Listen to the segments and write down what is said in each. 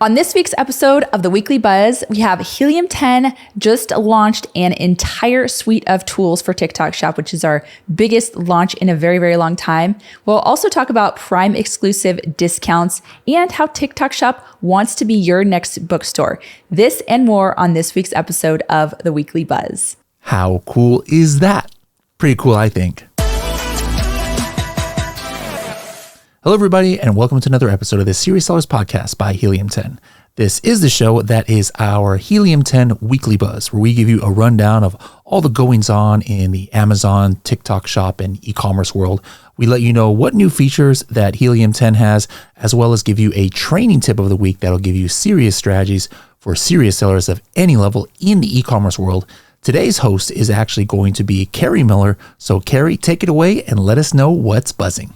On this week's episode of the Weekly Buzz, we have Helium 10 just launched an entire suite of tools for TikTok Shop, which is our biggest launch in a very, very long time. We'll also talk about Prime exclusive discounts and how TikTok Shop wants to be your next bookstore. This and more on this week's episode of the Weekly Buzz. How cool is that? Pretty cool, I think. Hello, everybody, and welcome to another episode of the Serious Sellers Podcast by Helium 10. This is the show that is our Helium 10 Weekly Buzz, where we give you a rundown of all the goings-on in the Amazon, TikTok Shop, and e-commerce world. We let you know what new features that Helium 10 has, as well as give you a training tip of the week that'll give you serious strategies for serious sellers of any level in the e-commerce world. Today's host is actually going to be Carrie Miller. So, Carrie, take it away and let us know what's buzzing.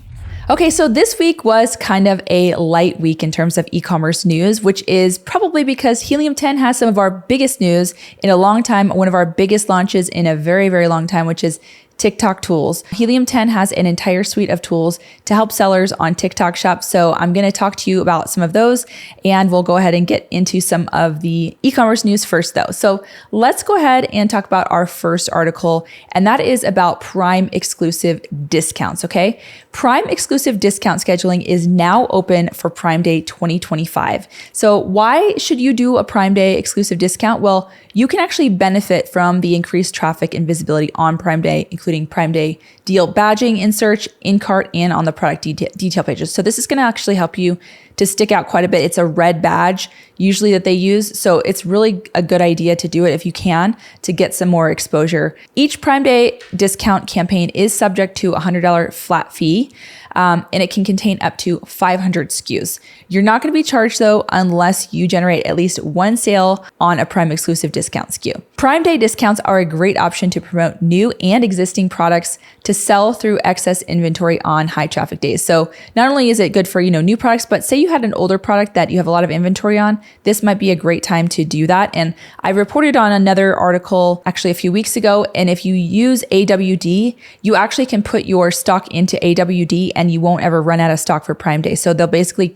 Okay, so this week was kind of a light week in terms of e-commerce news, which is probably because Helium 10 has some of our biggest news in a long time, one of our biggest launches in a very, very long time, which is TikTok tools. Helium 10 has an entire suite of tools to help sellers on TikTok Shop. So I'm going to talk to you about some of those, and we'll go ahead and get into some of the e-commerce news first though. So let's go ahead and talk about our first article, and that is about Prime exclusive discounts, okay? Prime exclusive discount scheduling is now open for Prime Day 2025. So why should you do a Prime Day exclusive discount? Well, you can actually benefit from the increased traffic and visibility on Prime Day, including Prime Day deal badging in search, in cart, and on the product detail pages. So this is going to actually help you to stick out quite a bit. It's a red badge usually that they use. So it's really a good idea to do it if you can to get some more exposure. Each Prime Day discount campaign is subject to a $100 flat fee. And it can contain up to 500 SKUs. You're not going to be charged though unless you generate at least one sale on a Prime exclusive discount SKU. Prime Day discounts are a great option to promote new and existing products to sell through excess inventory on high traffic days. So not only is it good for, new products, but say you had an older product that you have a lot of inventory on, this might be a great time to do that. And I reported on another article actually a few weeks ago. And if you use AWD, you actually can put your stock into AWD and you won't ever run out of stock for Prime Day. So they'll basically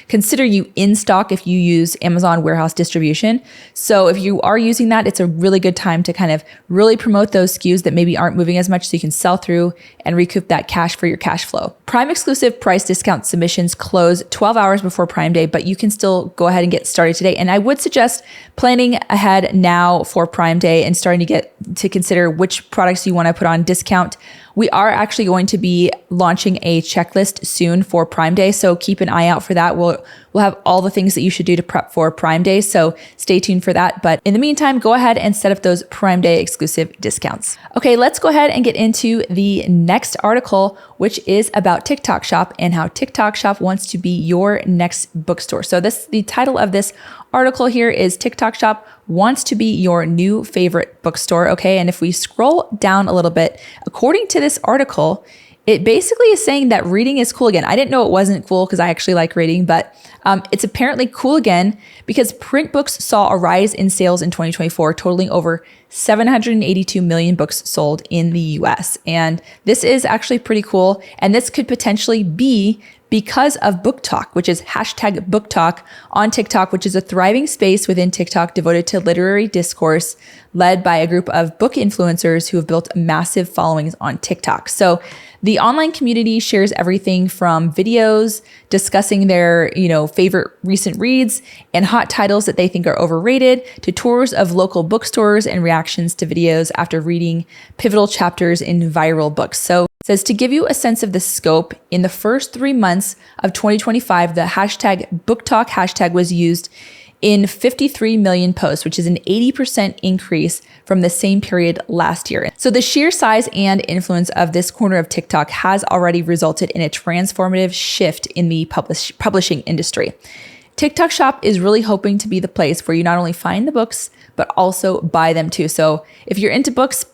consider you in stock if you use Amazon warehouse distribution. So if you are using that, it's a really good time to kind of really promote those SKUs that maybe aren't moving as much so you can sell through and recoup that cash for your cash flow. Prime exclusive price discount submissions close 12 hours before Prime Day, but you can still go ahead and get started today. And I would suggest planning ahead now for Prime Day and starting to get to consider which products you want to put on discount. We are actually going to be launching a checklist soon for Prime Day, so keep an eye out for that. We'll have all the things that you should do to prep for Prime Day, so stay tuned for that. But in the meantime, go ahead and set up those Prime Day exclusive discounts. Okay, let's go ahead and get into the next article, which is about TikTok Shop and how TikTok Shop wants to be your next bookstore. So the title of this article here is TikTok Shop wants to be your new favorite bookstore. Okay, and if we scroll down a little bit, according to this article, it basically is saying that reading is cool again. I didn't know it wasn't cool because I actually like reading, but it's apparently cool again because print books saw a rise in sales in 2024, totaling over 782 million books sold in the US. And this is actually pretty cool. And this could potentially be because of Book Talk, which is hashtag Book Talk on TikTok, which is a thriving space within TikTok devoted to literary discourse led by a group of book influencers who have built massive followings on TikTok. So the online community shares everything from videos discussing their, favorite recent reads and hot titles that they think are overrated to tours of local bookstores and reactions to videos after reading pivotal chapters in viral books. So it says to give you a sense of the scope, in the first 3 months of 2025, the hashtag BookTalk hashtag was used in 53 million posts, which is an 80% increase from the same period last year. So the sheer size and influence of this corner of TikTok has already resulted in a transformative shift in the publishing industry. TikTok Shop is really hoping to be the place where you not only find the books, but also buy them too. So if you're into books,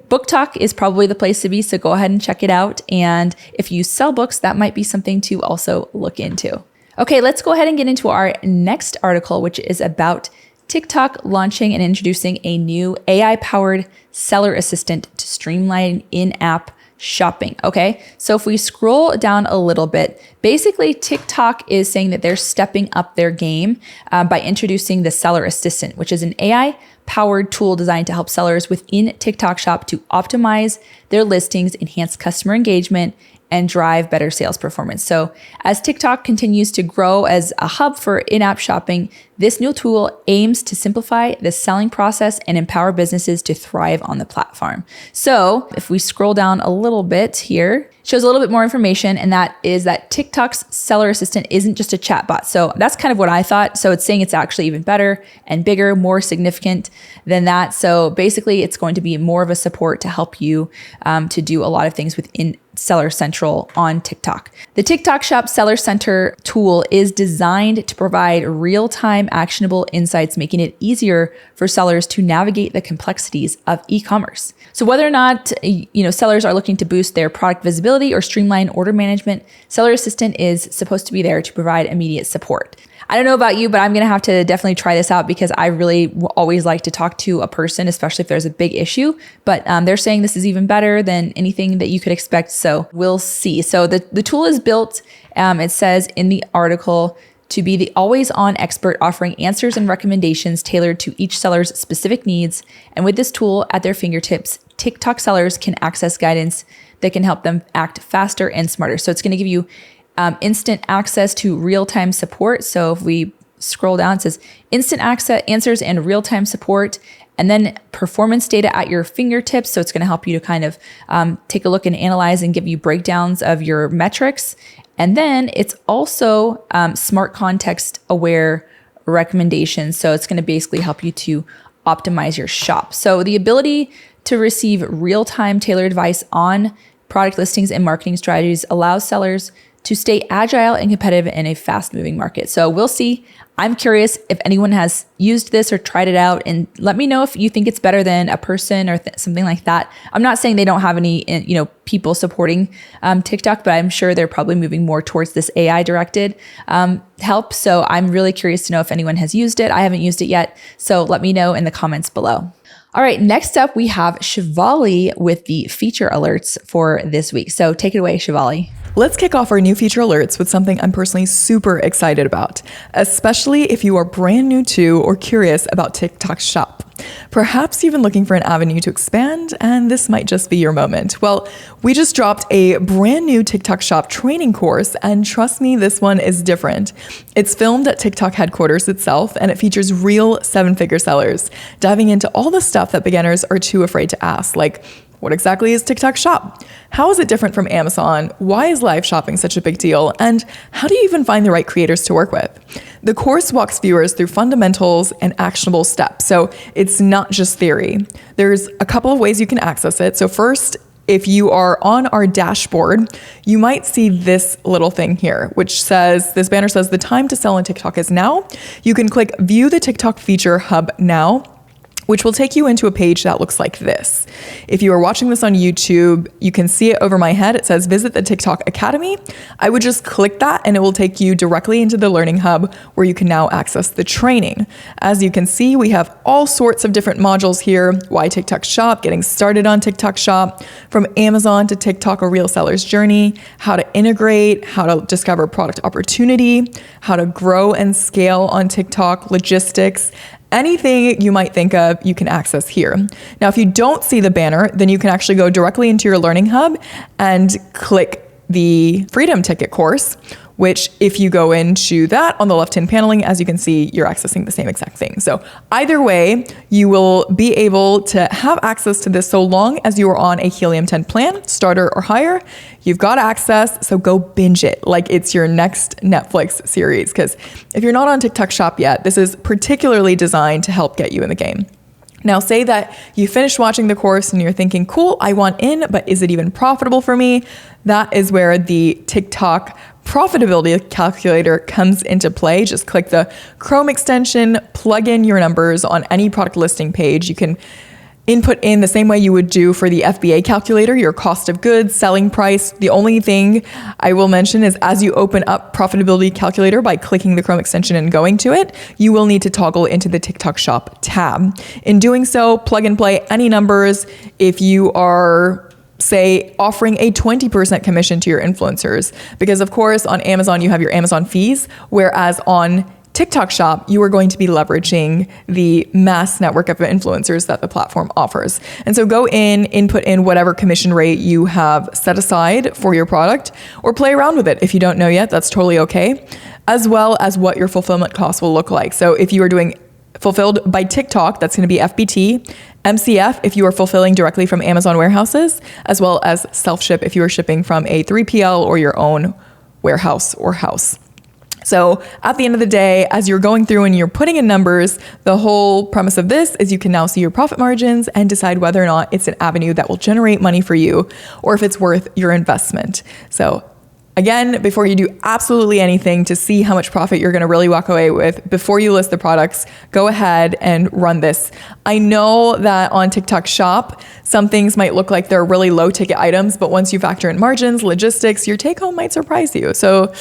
Book Talk is probably the place to be, so go ahead and check it out. And if you sell books, that might be something to also look into. Okay, let's go ahead and get into our next article, which is about TikTok launching and introducing a new AI-powered seller assistant to streamline in-app shopping. Okay. So if we scroll down a little bit, basically TikTok is saying that they're stepping up their game by introducing the seller assistant, which is an AI powered tool designed to help sellers within TikTok shop to optimize their listings, enhance customer engagement, and drive better sales performance. So as TikTok continues to grow as a hub for in-app shopping, this new tool aims to simplify the selling process and empower businesses to thrive on the platform. So if we scroll down a little bit here, it shows a little bit more information, and that is that TikTok's seller assistant isn't just a chatbot. So that's kind of what I thought. So it's saying it's actually even better and bigger, more significant than that. So basically it's going to be more of a support to help you to do a lot of things within Seller Central on TikTok. The TikTok Shop Seller Center tool is designed to provide real-time actionable insights, making it easier for sellers to navigate the complexities of e-commerce. So whether or not sellers are looking to boost their product visibility or streamline order management, Seller Assistant is supposed to be there to provide immediate support. I don't know about you, but I'm going to have to definitely try this out because I really always like to talk to a person, especially if there's a big issue. But they're saying this is even better than anything that you could expect. So we'll see. So the tool is built, it says in the article, to be the always-on expert offering answers and recommendations tailored to each seller's specific needs. And with this tool at their fingertips, TikTok sellers can access guidance that can help them act faster and smarter. So it's going to give you instant access to real-time support. So if we scroll down, it says instant access, answers, and real-time support, and then performance data at your fingertips. So it's going to help you to kind of take a look and analyze and give you breakdowns of your metrics. And then it's also smart context aware recommendations. So it's going to basically help you to optimize your shop. So the ability to receive real-time tailored advice on product listings and marketing strategies allows sellers to stay agile and competitive in a fast-moving market. So we'll see. I'm curious if anyone has used this or tried it out, and let me know if you think it's better than a person or something like that. I'm not saying they don't have any, people supporting TikTok, but I'm sure they're probably moving more towards this AI-directed help. So I'm really curious to know if anyone has used it. I haven't used it yet, so let me know in the comments below. All right, next up we have Shivali with the feature alerts for this week. So take it away, Shivali. Let's kick off our new feature alerts with something I'm personally super excited about, especially if you are brand new to or curious about TikTok Shop. Perhaps you've been looking for an avenue to expand, and this might just be your moment. Well, we just dropped a brand new TikTok Shop training course, and trust me, this one is different. It's filmed at TikTok headquarters itself, and it features real seven-figure sellers, diving into all the stuff that beginners are too afraid to ask, like, what exactly is TikTok Shop? How is it different from Amazon? Why is live shopping such a big deal? And how do you even find the right creators to work with? The course walks viewers through fundamentals and actionable steps, so it's not just theory. There's a couple of ways you can access it. So first, if you are on our dashboard, you might see this little thing here, which says, this banner says, the time to sell on TikTok is now. You can click View the TikTok Feature Hub now, which will take you into a page that looks like this. If you are watching this on YouTube, you can see it over my head. It says visit the TikTok Academy. I would just click that and it will take you directly into the Learning Hub where you can now access the training. As you can see, we have all sorts of different modules here. Why TikTok Shop, getting started on TikTok Shop, from Amazon to TikTok, a real seller's journey, how to integrate, how to discover product opportunity, how to grow and scale on TikTok, logistics. Anything you might think of, you can access here. Now, if you don't see the banner, then you can actually go directly into your Learning Hub and click the Freedom Ticket course, which if you go into that on the left-hand paneling, as you can see, you're accessing the same exact thing. So either way, you will be able to have access to this so long as you are on a Helium 10 plan, starter or higher. You've got access, so go binge it like it's your next Netflix series. Because if you're not on TikTok Shop yet, this is particularly designed to help get you in the game. Now, say that you finished watching the course and you're thinking, cool, I want in, but is it even profitable for me? That is where the TikTok Profitability calculator comes into play. Just click the Chrome extension, plug in your numbers on any product listing page. You can input in the same way you would do for the FBA calculator, your cost of goods, selling price. The only thing I will mention is as you open up Profitability calculator by clicking the Chrome extension and going to it, you will need to toggle into the TikTok Shop tab. In doing so, plug and play any numbers. If you are say offering a 20% commission to your influencers. Because of course on Amazon, you have your Amazon fees, whereas on TikTok Shop, you are going to be leveraging the mass network of influencers that the platform offers. And so go in, input in whatever commission rate you have set aside for your product, or play around with it. If you don't know yet, that's totally okay, as well as what your fulfillment costs will look like. So if you are doing fulfilled by TikTok, that's going to be FBT, MCF if you are fulfilling directly from Amazon warehouses, as well as self-ship if you are shipping from a 3PL or your own warehouse or house. So at the end of the day, as you're going through and you're putting in numbers, the whole premise of this is you can now see your profit margins and decide whether or not it's an avenue that will generate money for you or if it's worth your investment. So again, before you do absolutely anything to see how much profit you're going to really walk away with, before you list the products, go ahead and run this. I know that on TikTok Shop, some things might look like they're really low ticket items, but once you factor in margins, logistics, your take home might surprise you. So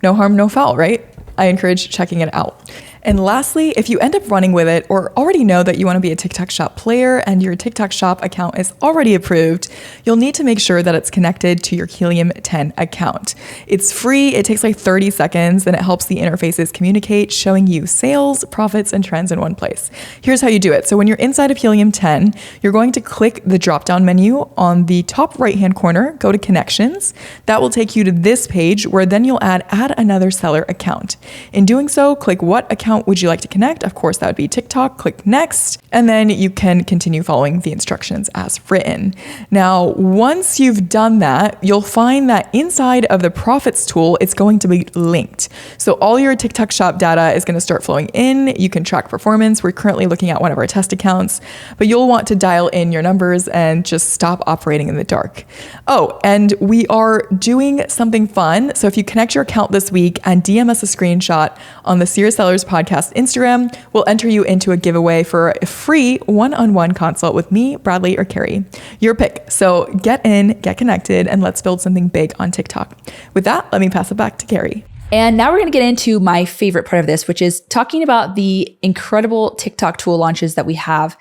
no harm, no foul, right? I encourage checking it out. And lastly, if you end up running with it or already know that you want to be a TikTok Shop player and your TikTok Shop account is already approved, you'll need to make sure that it's connected to your Helium 10 account. It's free, it takes like 30 seconds, and it helps the interfaces communicate, showing you sales, profits, and trends in one place. Here's how you do it. So when you're inside of Helium 10, you're going to click the drop-down menu on the top right-hand corner, go to Connections. That will take you to this page where then you'll add another seller account. In doing so, click what account would you like to connect? Of course, that would be TikTok. Click next, and then you can continue following the instructions as written. Now, once you've done that, you'll find that inside of the profits tool, it's going to be linked. So all your TikTok Shop data is going to start flowing in. You can track performance. We're currently looking at one of our test accounts, but you'll want to dial in your numbers and just stop operating in the dark. Oh, and we are doing something fun. So if you connect your account this week and DM us a screenshot on the Serious Sellers Podcast Instagram, we'll enter you into a giveaway for a free one-on-one consult with me, Bradley, or Carrie. Your pick. So get in, get connected, and let's build something big on TikTok. With that, let me pass it back to Carrie. And now we're going to get into my favorite part of this, which is talking about the incredible TikTok tool launches that we have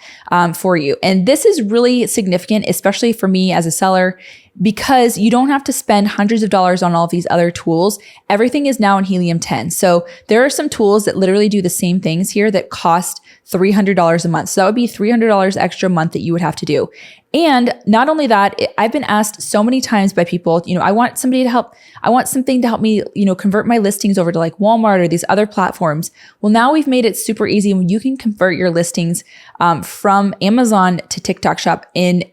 for you. And this is really significant, especially for me as a seller, because you don't have to spend hundreds of dollars on all of these other tools. Everything is now in Helium 10. So there are some tools that literally do the same things here that cost $300 a month. So that would be $300 extra a month that you would have to do. And not only that, I've been asked so many times by people, I want something to help me, convert my listings over to like Walmart or these other platforms. Well, now we've made it super easy when you can convert your listings from Amazon to TikTok Shop in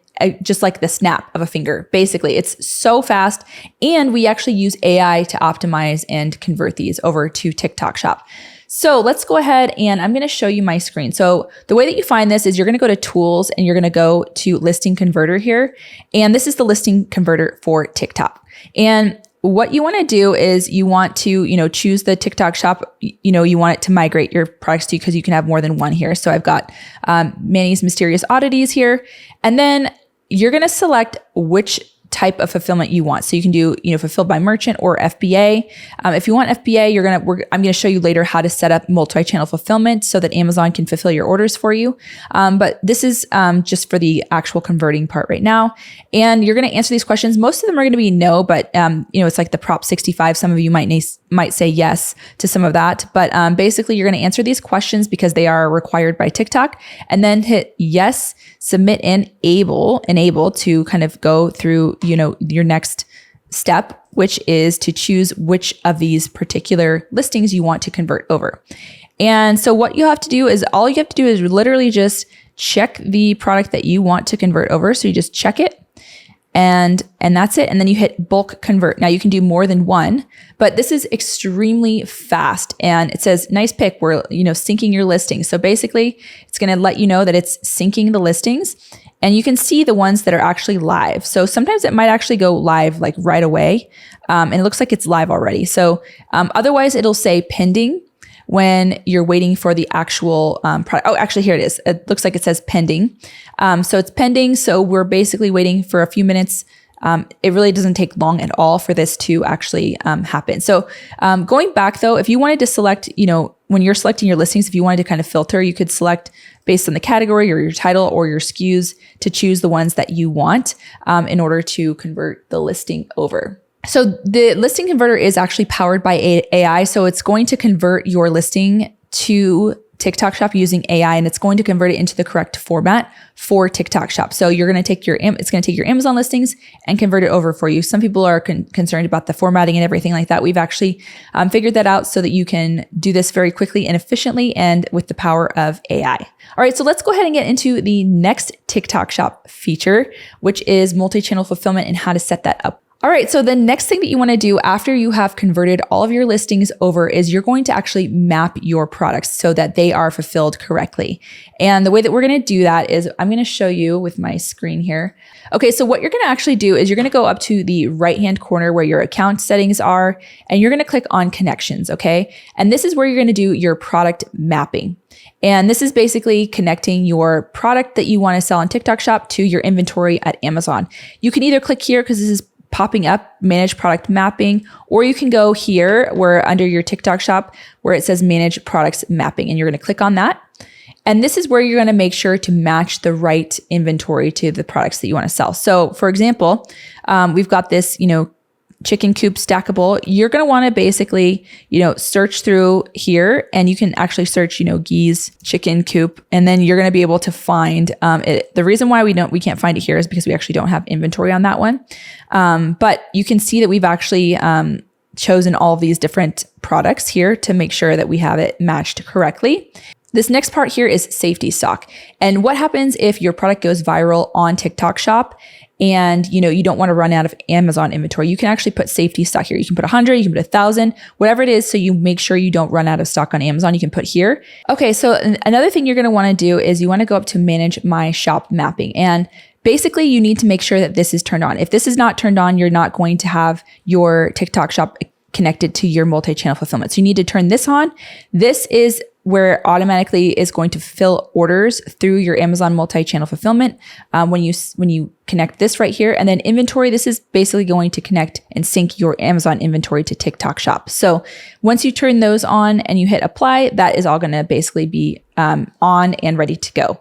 just like the snap of a finger. Basically, it's so fast. And we actually use AI to optimize and convert these over to TikTok Shop. So let's go ahead and I'm going to show you my screen. So the way that you find this is you're going to go to Tools and you're going to go to Listing Converter here. And this is the listing converter for TikTok. And what you want to do is you want to, choose the TikTok Shop. You want it to migrate your products to, because you can have more than one here. So I've got Manny's Mysterious Oddities here. And then you're going to select which type of fulfillment you want. So you can do, fulfilled by merchant or FBA. If you want FBA, I'm going to show you later how to set up multi-channel fulfillment so that Amazon can fulfill your orders for you. But this is just for the actual converting part right now. And you're going to answer these questions. Most of them are going to be no, but it's like the Prop 65. Some of you might say yes to some of that. But basically, you're going to answer these questions because they are required by TikTok, and then hit yes, submit, and enable to kind of go through your next step, which is to choose which of these particular listings you want to convert over. And so what you have to do is literally just check the product that you want to convert over. So you just check it and that's it. And then you hit bulk convert. Now you can do more than one, but this is extremely fast. And it says, nice pick. We're, syncing your listings. So basically it's going to let you know that it's syncing the listings. And you can see the ones that are actually live. So sometimes it might actually go live like right away. And it looks like it's live already. So otherwise it'll say pending when you're waiting for the actual product. Oh, actually here it is. It looks like it says pending. So it's pending. So we're basically waiting for a few minutes it really doesn't take long at all for this to actually happen. So going back though, if you wanted to select, when you're selecting your listings, if you wanted to kind of filter, you could select based on the category or your title or your SKUs to choose the ones that you want in order to convert the listing over. So the listing converter is actually powered by AI. So it's going to convert your listing to TikTok Shop using AI, and it's going to convert it into the correct format for TikTok Shop. So you're going to take it's going to take your Amazon listings and convert it over for you. Some people are concerned about the formatting and everything like that. We've actually figured that out so that you can do this very quickly and efficiently and with the power of AI. All right, so let's go ahead and get into the next TikTok Shop feature, which is multi-channel fulfillment and how to set that up. All right, so the next thing that you want to do after you have converted all of your listings over is you're going to actually map your products so that they are fulfilled correctly. And the way that we're going to do that is I'm going to show you with my screen here. Okay, so what you're going to actually do is you're going to go up to the right-hand corner where your account settings are, and you're going to click on connections, okay? And this is where you're going to do your product mapping. And this is basically connecting your product that you want to sell on TikTok Shop to your inventory at Amazon. You can either click here because this is popping up manage product mapping, or you can go here where under your TikTok Shop where it says manage products mapping, and you're going to click on that. And this is where you're going to make sure to match the right inventory to the products that you want to sell. So for example, we've got this, chicken coop stackable. You're going to want to basically, search through here, and you can actually search, geese chicken coop, and then you're going to be able to find it. The reason why we can't find it here is because we actually don't have inventory on that one. But you can see that we've actually chosen all of these different products here to make sure that we have it matched correctly. This next part here is safety stock. And what happens if your product goes viral on TikTok Shop and you don't want to run out of Amazon inventory? You can actually put safety stock here. You can put 100, you can put 1,000, whatever it is, so you make sure you don't run out of stock on Amazon. You can put here. Okay, so another thing you're going to want to do is you want to go up to manage my shop mapping, and basically you need to make sure that this is turned on. If this is not turned on, you're not going to have your TikTok Shop connected to your multi-channel fulfillment. So you need to turn this on. This is where it automatically is going to fill orders through your Amazon multi-channel fulfillment when you connect this right here. And then inventory, this is basically going to connect and sync your Amazon inventory to TikTok Shop. So once you turn those on and you hit apply, that is all going to basically be on and ready to go.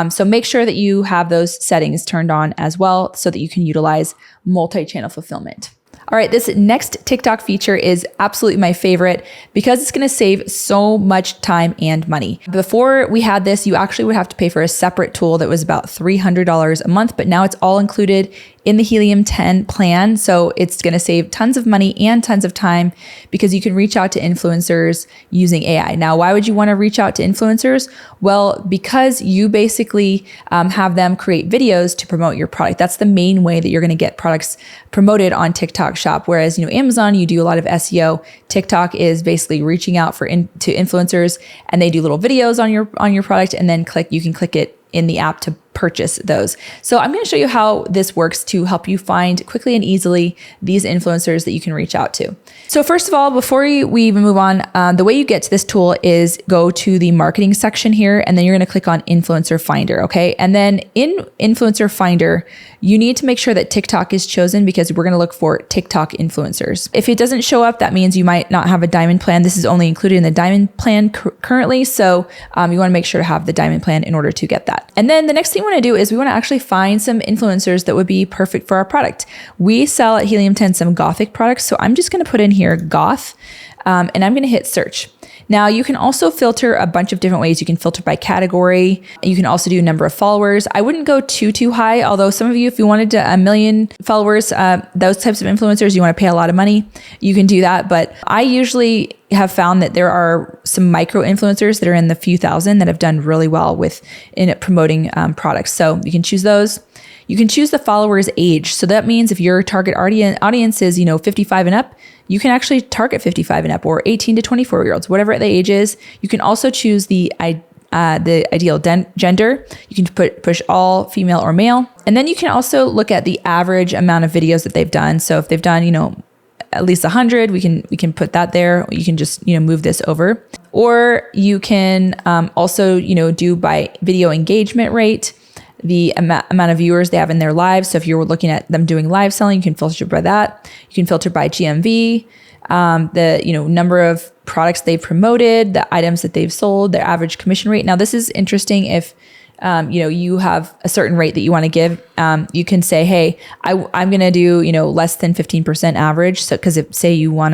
So make sure that you have those settings turned on as well so that you can utilize multi-channel fulfillment. All right, this next TikTok feature is absolutely my favorite because it's going to save so much time and money. Before we had this, you actually would have to pay for a separate tool that was about $300 a month, but now it's all included in the Helium 10 plan. So it's going to save tons of money and tons of time because you can reach out to influencers using AI. Now, why would you want to reach out to influencers? Well, because you basically have them create videos to promote your product. That's the main way that you're going to get products promoted on TikTok Shop. Whereas, Amazon, you do a lot of SEO. TikTok is basically reaching out to influencers, and they do little videos on your product, and then you can click it in the app to purchase those. So I'm going to show you how this works to help you find quickly and easily these influencers that you can reach out to. So first of all, before we even move on, the way you get to this tool is go to the marketing section here, and then you're going to click on Influencer Finder, okay? And then in Influencer Finder, you need to make sure that TikTok is chosen because we're going to look for TikTok influencers. If it doesn't show up, that means you might not have a diamond plan. This is only included in the diamond plan currently, so you want to make sure to have the diamond plan in order to get that. And then the next thing we want to do is we want to actually find some influencers that would be perfect for our product. We sell at Helium 10 some Gothic products, so I'm just going to put in here Goth, and I'm going to hit search. Now, you can also filter a bunch of different ways. You can filter by category. You can also do number of followers. I wouldn't go too high, although some of you, if you wanted to 1 million followers, those types of influencers, you want to pay a lot of money, you can do that. But I usually have found that there are some micro influencers that are in the few thousand that have done really well in promoting products. So you can choose those. You can choose the followers' age. So that means if your target audience is, 55 and up, you can actually target 55 and up, or 18 to 24-year-olds, whatever the age is. You can also choose the ideal gender. You can push all, female or male. And then you can also look at the average amount of videos that they've done. So if they've done, at least 100, we can put that there. You can just, move this over. Or you can also, do by video engagement rate, the amount of viewers they have in their lives. So if you're looking at them doing live selling, you can filter by that. You can filter by GMV, the number of products they've promoted, the items that they've sold, their average commission rate. Now, this is interesting if you have a certain rate that you want to give. You can say, hey, I'm going to do, less than 15% average. So, because if say you want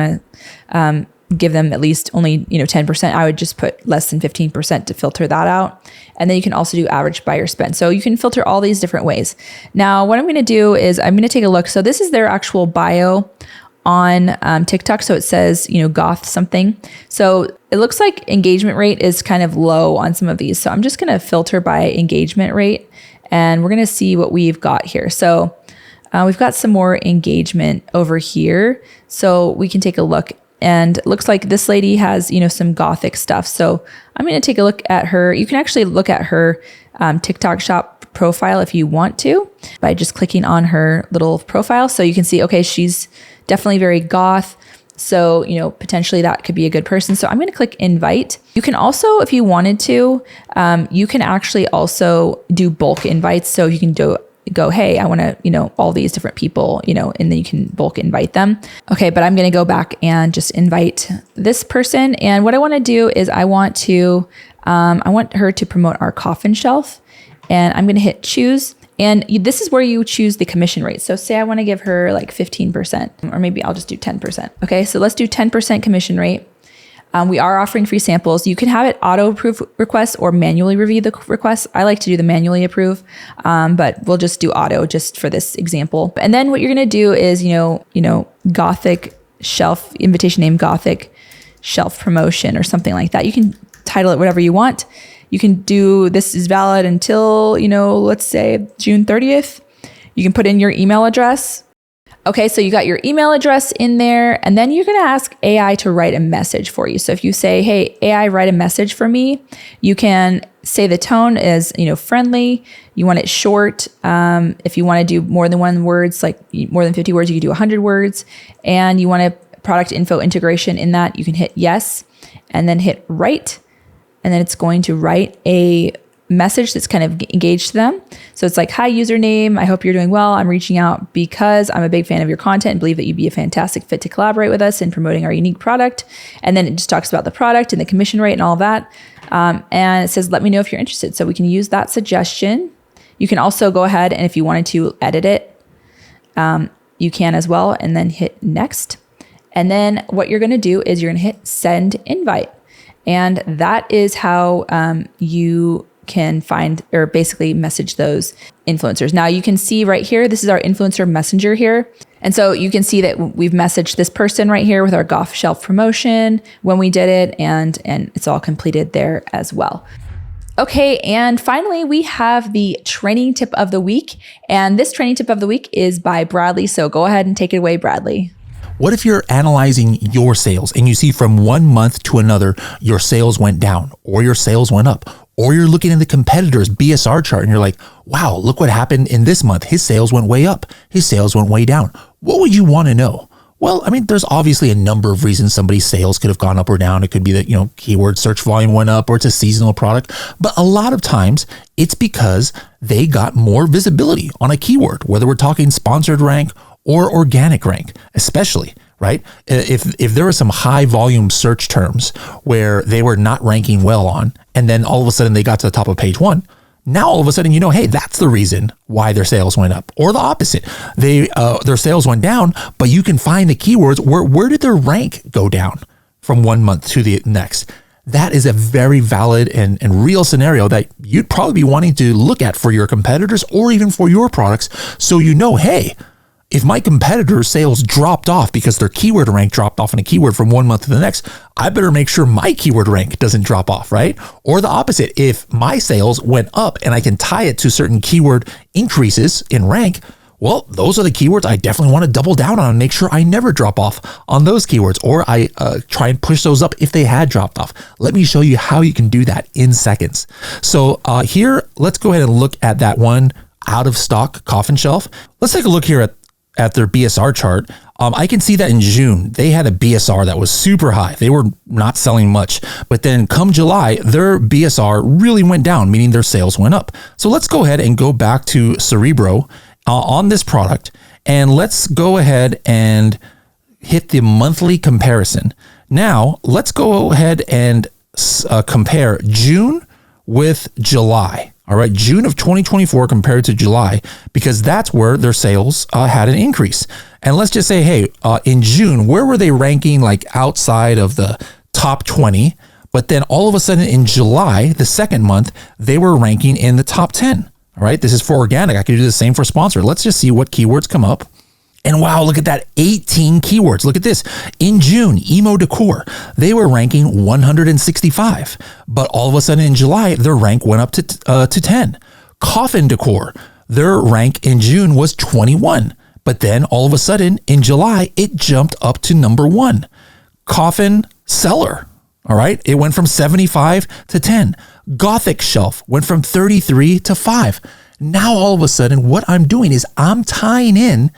to give them at least only, 10%, I would just put less than 15% to filter that out. And then you can also do average buyer spend. So you can filter all these different ways. Now, what I'm going to do is I'm going to take a look. So this is their actual bio on TikTok. So it says, goth something. So it looks like engagement rate is kind of low on some of these. So I'm just going to filter by engagement rate, and we're going to see what we've got here. So we've got some more engagement over here. So we can take a look, and it looks like this lady has, some gothic stuff. So I'm going to take a look at her. You can actually look at her TikTok shop profile if you want to by just clicking on her little profile. So you can see, okay, she's definitely very goth. So, potentially that could be a good person. So I'm going to click invite. You can also, if you wanted to, you can actually also do bulk invites. So you can go, hey, I want to, all these different people, and then you can bulk invite them. Okay, but I'm going to go back and just invite this person. And what I want to do is I want her to promote our coffin shelf, and I'm going to hit choose. And this is where you choose the commission rate. So say I want to give her like 15%, or maybe I'll just do 10%. Okay, so let's do 10% commission rate. We are offering free samples. You can have it auto approve requests or manually review the requests. I like to do the manually approve, but we'll just do auto just for this example. And then what you're going to do is, Gothic shelf, invitation name Gothic shelf promotion or something like that. You can title it whatever you want. You can do, this is valid until, let's say June 30th. You can put in your email address. Okay, so you got your email address in there, and then you're going to ask AI to write a message for you. So if you say, hey, AI, write a message for me, you can say the tone is, friendly. You want it short. If you want to do more than one words, like more than 50 words, you can do 100 words. And you want a product info integration in that, you can hit yes, and then hit write. And then it's going to write a message that's kind of engaged to them. So it's like, hi, username. I hope you're doing well. I'm reaching out because I'm a big fan of your content and believe that you'd be a fantastic fit to collaborate with us in promoting our unique product. And then it just talks about the product and the commission rate and all of that. And it says, let me know if you're interested. So we can use that suggestion. You can also go ahead, and if you wanted to edit it, you can as well, and then hit next. And then what you're going to do is you're going to hit send invite. And that is how you can find or basically message those influencers. Now you can see right here, this is our influencer messenger here. And so you can see that we've messaged this person right here with our golf shelf promotion when we did it, and it's all completed there as well. Okay, and finally, we have the training tip of the week. And this training tip of the week is by Bradley. So go ahead and take it away, Bradley. What if you're analyzing your sales and you see from 1 month to another, your sales went down or your sales went up, or you're looking at the competitor's BSR chart and you're like, wow, look what happened in this month. His sales went way up. His sales went way down. What would you want to know? Well, I mean, there's obviously a number of reasons somebody's sales could have gone up or down. It could be that, keyword search volume went up, or it's a seasonal product. But a lot of times it's because they got more visibility on a keyword, whether we're talking sponsored rank or organic rank, especially, right? If there were some high volume search terms where they were not ranking well on, and then all of a sudden they got to the top of page one, now all of a sudden, hey, that's the reason why their sales went up. Or the opposite, their sales went down, but you can find the keywords where did their rank go down from 1 month to the next. That is a very valid and real scenario that you'd probably be wanting to look at for your competitors or even for your products. So hey, if my competitor's sales dropped off because their keyword rank dropped off in a keyword from 1 month to the next, I better make sure my keyword rank doesn't drop off, right? Or the opposite, if my sales went up and I can tie it to certain keyword increases in rank, well, those are the keywords I definitely want to double down on and make sure I never drop off on those keywords, or I try and push those up if they had dropped off. Let me show you how you can do that in seconds. So here, let's go ahead and look at that one out of stock coffin shelf. Let's take a look here at their BSR chart. I can see that in June, they had a BSR that was super high. They were not selling much. But then come July, their BSR really went down, meaning their sales went up. So let's go ahead and go back to Cerebro on this product. And let's go ahead and hit the monthly comparison. Now, let's go ahead and compare June with July. All right, June of 2024 compared to July, because that's where their sales had an increase. And let's just say, hey, in June, where were they ranking like outside of the top 20? But then all of a sudden in July, the second month, they were ranking in the top 10. All right, this is for organic. I could do the same for sponsor. Let's just see what keywords come up. And wow, look at that, 18 keywords. Look at this. In June, emo decor, they were ranking 165. But all of a sudden in July, their rank went up to 10. Coffin decor, their rank in June was 21. But then all of a sudden in July, it jumped up to number 1. Coffin cellar, all right, it went from 75 to 10. Gothic shelf went from 33 to 5. Now all of a sudden, what I'm doing is I'm tying in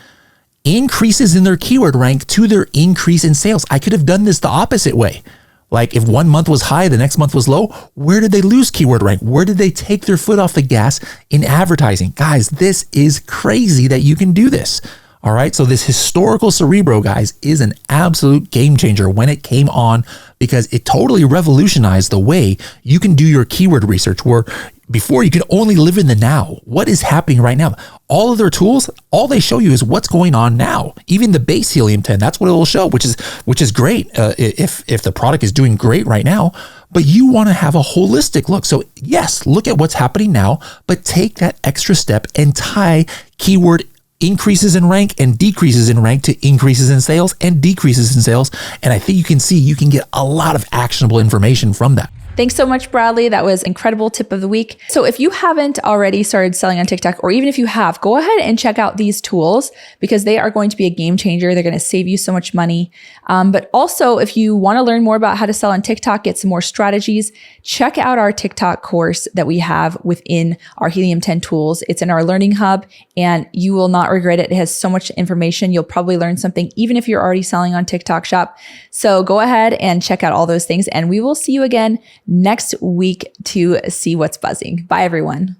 increases in their keyword rank to their increase in sales. I could have done this the opposite way. Like if one month was high, the next month was low, where did they lose keyword rank? Where did they take their foot off the gas in advertising? Guys, this is crazy that you can do this. All right. So this historical Cerebro, guys, is an absolute game changer when it came on, because it totally revolutionized the way you can do your keyword research, where before you could only live in the now. What is happening right now? All of their tools, all they show you is what's going on now. Even the base Helium 10, that's what it will show, which is great if the product is doing great right now. But you want to have a holistic look. So yes, look at what's happening now, but take that extra step and tie keyword increases in rank and decreases in rank to increases in sales and decreases in sales. And I think you can see you can get a lot of actionable information from that. Thanks so much, Bradley. That was incredible tip of the week. So if you haven't already started selling on TikTok, or even if you have, go ahead and check out these tools, because they are going to be a game changer. They're going to save you so much money. But also, if you want to learn more about how to sell on TikTok, get some more strategies, check out our TikTok course that we have within our Helium 10 tools. It's in our learning hub, and you will not regret it. It has so much information. You'll probably learn something, even if you're already selling on TikTok Shop. So go ahead and check out all those things, and we will see you again next week to see what's buzzing. Bye, everyone.